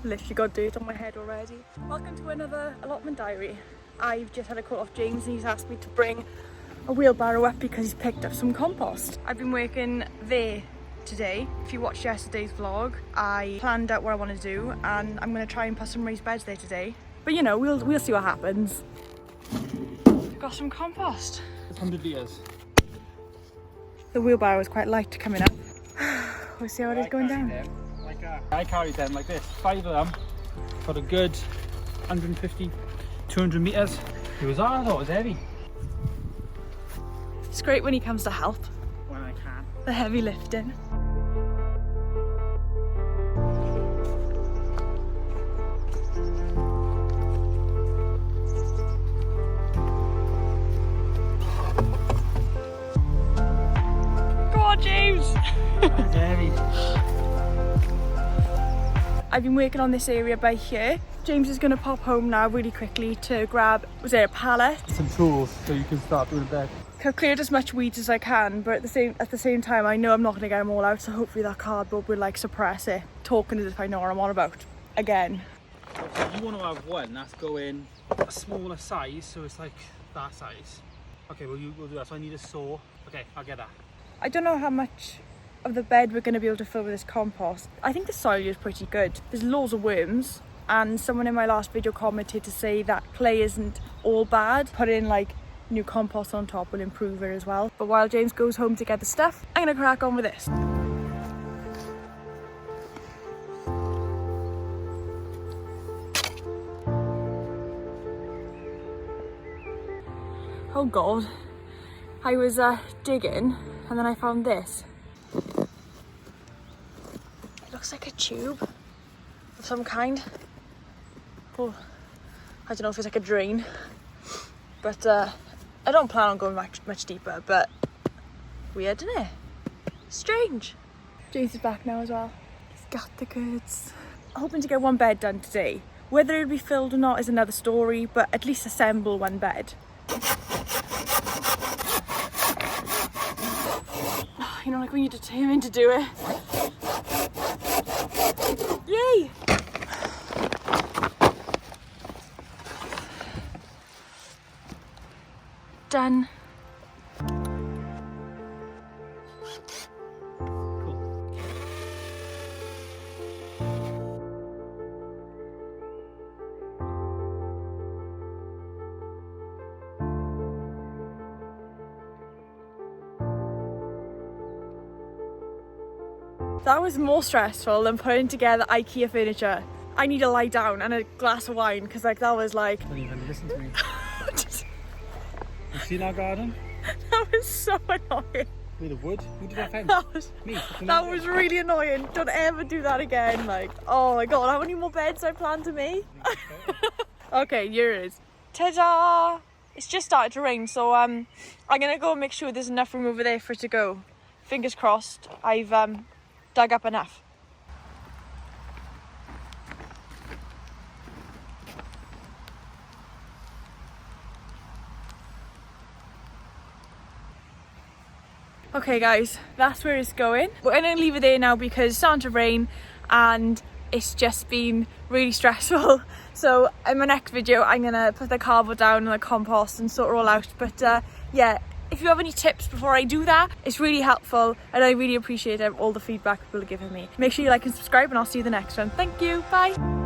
Literally got dirt on my head already. Welcome to another allotment diary. I've just had a call off James and he's asked me to bring a wheelbarrow up because he's picked up some compost. I've been working there today. If you watched yesterday's vlog, I planned out what I want to do and I'm going to try and put some raised beds there today. But you know, we'll see what happens. Got some compost. 100 litres. The wheelbarrow is quite light coming up. We'll see how it is going down. I carried them like this, 5 of them, for a good 150, 200 metres. It was hard, I thought it was heavy. It's great when he comes to help. When I can. The heavy lifting. Go on, James! It's heavy. I've been working on this area by here. James is going to pop home now really quickly to grab, was there a pallet? Some tools so you can start doing a bed. I've cleared as much weeds as I can, but at the same time I know I'm not going to get them all out, so hopefully that cardboard will like suppress it. Talking as if I know what I'm on about again. So you want to have one that's going a smaller size, so it's like that size. Okay, well we'll do that. So I need a saw. Okay, I'll get that. I don't know how much of the bed we're going to be able to fill with this compost. I think the soil is pretty good. There's loads of worms, and someone in my last video commented to say that clay isn't all bad. Put in like new compost on top will improve it as well. But while James goes home to get the stuff, I'm going to crack on with this. Oh god, I was digging and then I found this. It looks like a tube of some kind. Oh, I don't know if it's like a drain, but I don't plan on going much deeper, but weird, isn't it? Strange. James is back now as well. He's got the goods. I'm hoping to get one bed done today. Whether it'll be filled or not is another story, but at least assemble one bed. You know, like when you're determined to do it. Yay! Done. Cool. That was more stressful than putting together IKEA furniture. I need to lie down and a glass of wine because like that was like... Don't even listen to me. You seen our garden? That was so annoying. With the wood? Who did that fence? That was, Me. that was really annoying. Don't ever do that again. Like, oh my god, how many more beds do I plan to make? Okay, here it is. Ta-da! It's just started to rain, so I'm gonna go and make sure there's enough room over there for it to go. Fingers crossed, I've dug up enough. Okay guys, that's where it's going. We're gonna leave it there now because it's starting to rain and it's just been really stressful. So in my next video, I'm gonna put the cardboard down and the compost and sort it all out. But yeah, if you have any tips before I do that, it's really helpful and I really appreciate all the feedback people are giving me. Make sure you like and subscribe and I'll see you in the next one. Thank you, bye.